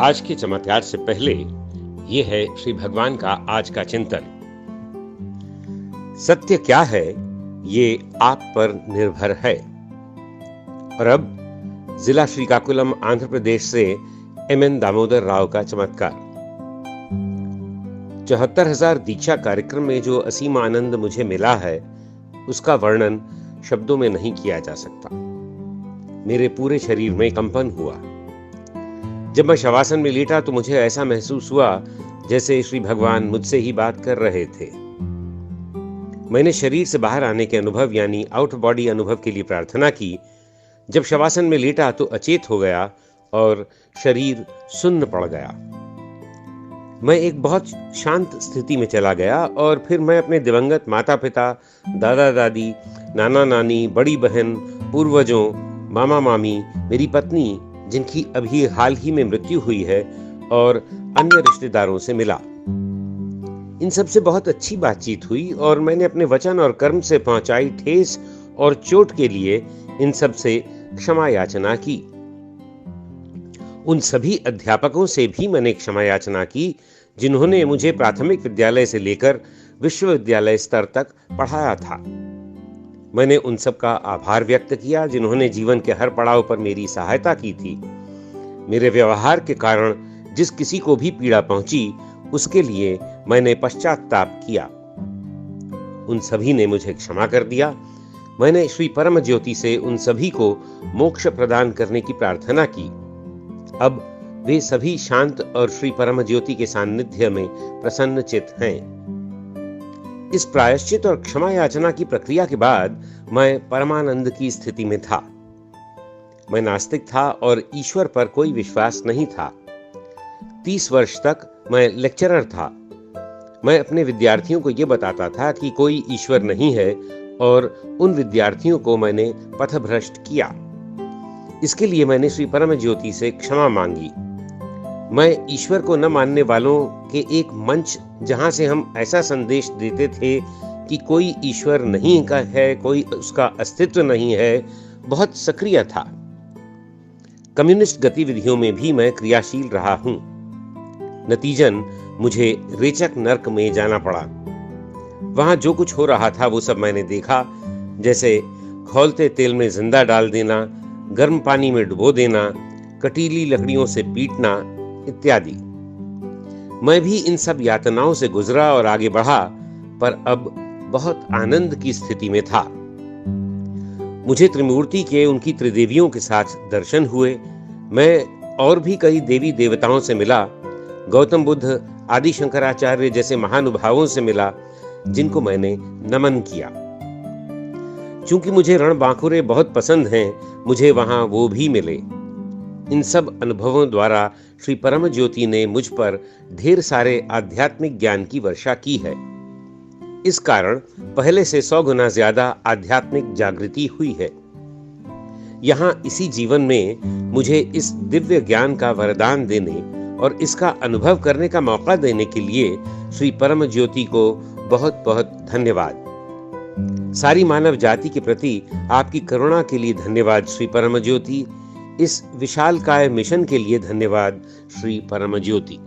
आज के चमत्कार से पहले ये है श्री भगवान का आज का चिंतन। सत्य क्या है ये आप पर निर्भर है। और अब जिला श्रीकाकुलम आंध्र प्रदेश से एम.एन. दामोदर राव का चमत्कार। 74,000 दीक्षा कार्यक्रम में जो असीम आनंद मुझे मिला है उसका वर्णन शब्दों में नहीं किया जा सकता। मेरे पूरे शरीर में कंपन हुआ। जब मैं शवासन में लेटा तो मुझे ऐसा महसूस हुआ जैसे श्री भगवान मुझसे ही बात कर रहे थे। मैंने शरीर से बाहर आने के अनुभव यानी आउट बॉडी अनुभव के लिए प्रार्थना की। जब शवासन में लेटा तो अचेत हो गया और शरीर सुन्न पड़ गया। मैं एक बहुत शांत स्थिति में चला गया और फिर मैं अपने दिवंगत माता पिता, दादा दादी, नाना नानी, बड़ी बहन, पूर्वजों, मामा मामी, मेरी पत्नी जिनकी अभी हाल ही में मृत्यु हुई है और अन्य रिश्तेदारों से मिला। इन सब से बहुत अच्छी बातचीत हुई और मैंने अपने वचन और कर्म से पहुंचाई ठेस और चोट के लिए इन सब से क्षमा याचना की। उन सभी अध्यापकों से भी मैंने क्षमा याचना की जिन्होंने मुझे प्राथमिक विद्यालय से लेकर विश्वविद्यालय स्तर तक पढ़ाया था। मैंने उन सब का आभार व्यक्त किया जिन्होंने जीवन के हर पड़ाव पर मेरी सहायता की थी। मेरे व्यवहार के कारण जिस किसी को भी पीड़ा पहुंची उसके लिए मैंने पश्चाताप किया। उन सभी ने मुझे क्षमा कर दिया। मैंने श्री परम ज्योति से उन सभी को मोक्ष प्रदान करने की प्रार्थना की। अब वे सभी शांत और श्री परम ज्योति के सान्निध्य में प्रसन्नचित्त हैं। इस प्रायश्चित और क्षमा याचना की प्रक्रिया के बाद मैं परमानंद की स्थिति में था। मैं नास्तिक था और ईश्वर पर कोई विश्वास नहीं था। 30 वर्ष तक मैं लेक्चरर था। मैं अपने विद्यार्थियों को यह बताता था कि कोई ईश्वर नहीं है और उन विद्यार्थियों को मैंने पथभ्रष्ट किया। इसके लिए मैंने श्री परम ज्योति से क्षमा मांगी। मैं ईश्वर को न मानने वालों के एक मंच जहां से हम ऐसा संदेश देते थे कि कोई ईश्वर नहीं का है, कोई उसका अस्तित्व नहीं है, बहुत सक्रिय था। कम्युनिस्ट गतिविधियों में भी मैं क्रियाशील रहा हूं। नतीजन मुझे रेचक नर्क में जाना पड़ा। वहां जो कुछ हो रहा था वो सब मैंने देखा, जैसे खौलते तेल में जिंदा डाल देना, गर्म पानी में डुबो देना, कटीली लकड़ियों से पीटना इत्यादि। मैं भी इन सब यातनाओं से गुजरा और आगे बढ़ा, पर अब बहुत आनंद की स्थिति में था। मुझे त्रिमूर्ति के उनकी त्रिदेवियों के साथ दर्शन हुए। मैं और भी कई देवी देवताओं से मिला। गौतम बुद्ध, आदि शंकराचार्य जैसे महानुभावों से मिला जिनको मैंने नमन किया। चूंकि मुझे रणबांकुरे बहुत पसंद हैं, मुझे वहां वो भी मिले। इन सब अनुभवों द्वारा श्री परम ज्योति ने मुझ पर ढेर सारे आध्यात्मिक ज्ञान की वर्षा की है। इस कारण पहले से 100 गुना ज्यादा आध्यात्मिक जागृति हुई है। यहाँ इसी जीवन में मुझे इस दिव्य ज्ञान का वरदान देने और इसका अनुभव करने का मौका देने के लिए श्री परम ज्योति को बहुत बहुत धन्यवाद। सारी मानव जाति के प्रति आपकी करुणा के लिए धन्यवाद श्री परम ज्योति। इस विशालकाय मिशन के लिए धन्यवाद श्री परम ज्योति।